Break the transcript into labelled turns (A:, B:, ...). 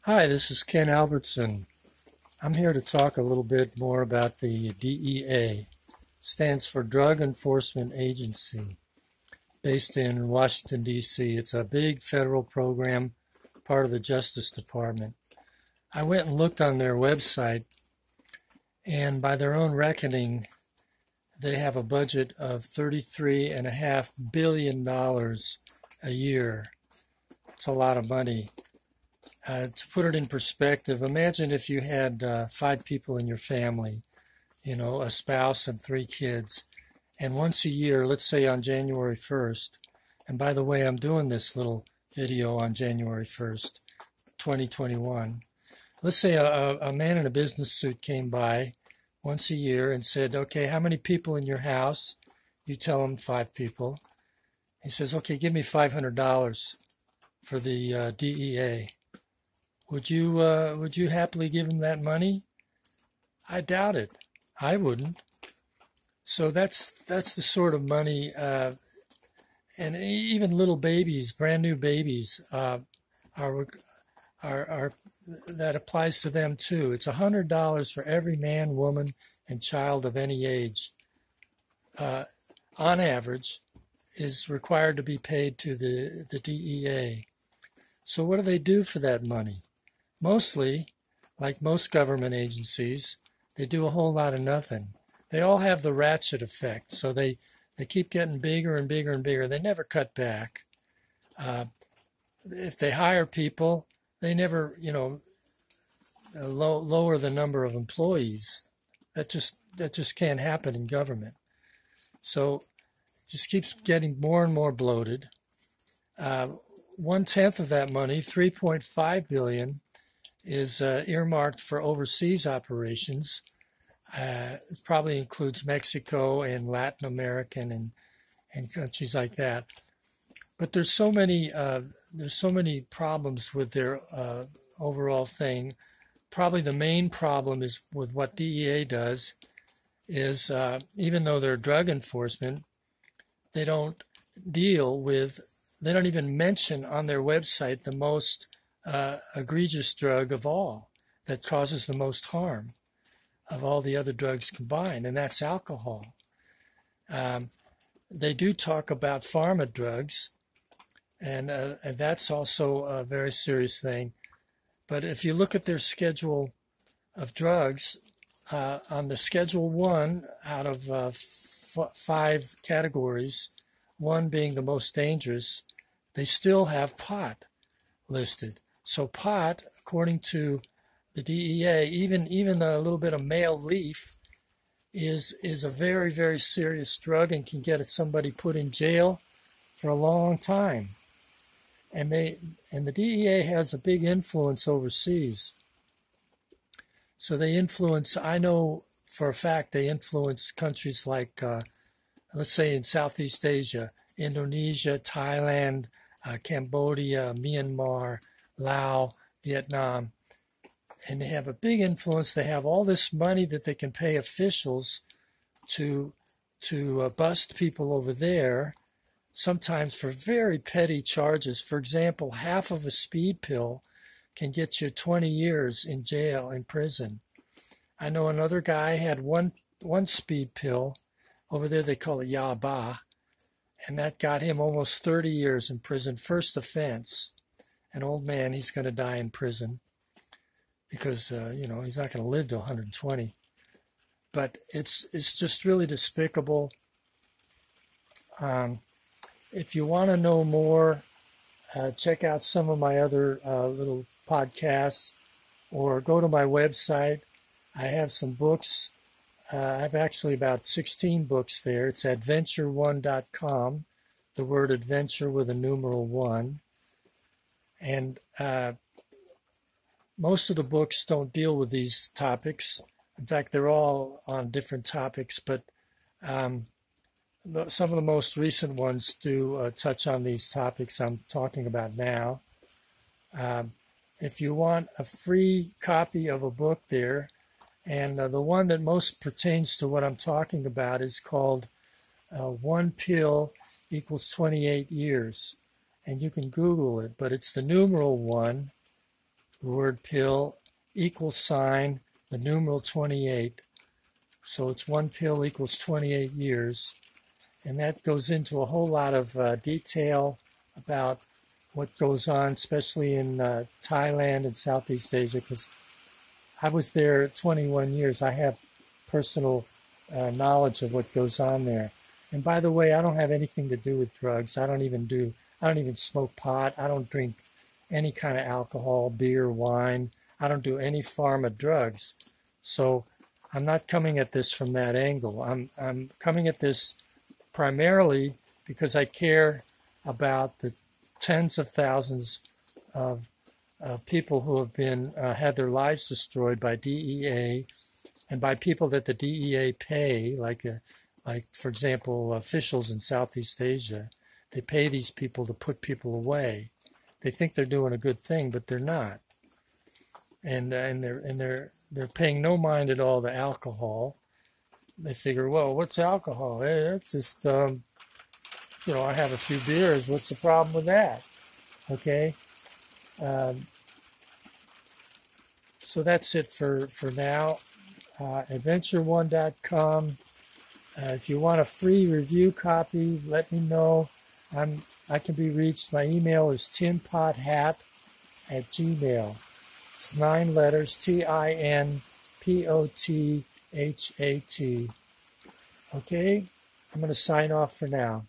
A: Hi, this is Ken Albertson. I'm here to talk a little bit more about the DEA. It stands for Drug Enforcement Agency, based in Washington, D.C. It's a big federal program, part of the Justice Department. I went and looked on their website, and by their own reckoning, they have a budget of $33.5 billion a year. It's a lot of money. To put it in perspective, imagine if you had 5 people in your family, a spouse and 3 kids, and once a year, let's say on January 1st, and by the way, I'm doing this little video on January 1st, 2021. Let's say a man in a business suit came by once a year and said, okay, how many people in your house? You tell him 5 people. He says, okay, give me $500 for the DEA. Would you happily give him that money? I doubt it. I wouldn't. So that's the sort of money, and even little babies, brand new babies, are that applies to them too. It's $100 for every man, woman, and child of any age. On average, is required to be paid to the DEA. So what do they do for that money? Mostly, like most government agencies, they do a whole lot of nothing. They all have the ratchet effect, so they keep getting bigger and bigger and bigger. They never cut back. If they hire people, they never, lower the number of employees. That just can't happen in government. So it just keeps getting more and more bloated. 1/10 of that money, $3.5 billion, is earmarked for overseas operations. It probably includes Mexico and Latin American and countries like that. But there's so many problems with their overall thing. Probably the main problem is with what DEA does is even though they're drug enforcement, they don't even mention on their website the most egregious drug of all that causes the most harm of all the other drugs combined, and that's alcohol. They do talk about pharma drugs, and that's also a very serious thing. But if you look at their schedule of drugs, on the Schedule 1 out of 5 categories, 1 being the most dangerous, they still have pot listed. So pot, according to the DEA, even a little bit of male leaf is a very, very serious drug and can get somebody put in jail for a long time. And the DEA has a big influence overseas. So they influence, I know for a fact, they influence countries like, let's say in Southeast Asia, Indonesia, Thailand, Cambodia, Myanmar, Laos, Vietnam, and they have a big influence. They have all this money that they can pay officials to bust people over there, sometimes for very petty charges. For example, half of a speed pill can get you 20 years in jail, in prison. I know another guy had one speed pill. Over there they call it yaba, and that got him almost 30 years in prison, first offense. An old man, he's going to die in prison because, he's not going to live to 120. But it's just really despicable. If you want to know more, check out some of my other little podcasts or go to my website. I have some books. I have actually about 16 books there. It's adventure1.com, the word adventure with a numeral 1. And most of the books don't deal with these topics. In fact, they're all on different topics, but some of the most recent ones do touch on these topics I'm talking about now. If you want a free copy of a book there, and the one that most pertains to what I'm talking about is called One Pill Equals 28 Years. And you can Google it, but it's the numeral 1, the word pill, equals sign, the numeral 28. So it's one pill equals 28 years. And that goes into a whole lot of detail about what goes on, especially in Thailand and Southeast Asia, because I was there 21 years. I have personal knowledge of what goes on there. And by the way, I don't have anything to do with drugs. I don't even smoke pot. I don't drink any kind of alcohol, beer, wine. I don't do any pharma drugs. So I'm not coming at this from that angle. I'm coming at this primarily because I care about the tens of thousands of people who have been had their lives destroyed by DEA and by people that the DEA pay, like for example, officials in Southeast Asia. They pay these people to put people away. They think they're doing a good thing, but they're not. And they're paying no mind at all to alcohol. They figure, well, what's alcohol? Hey, it's just I have a few beers. What's the problem with that? Okay. So that's it for now. Adventure1.com. If you want a free review copy, let me know. I can be reached. My email is tinpothat@gmail.com. It's 9 letters, TINPOTHAT. Okay? I'm going to sign off for now.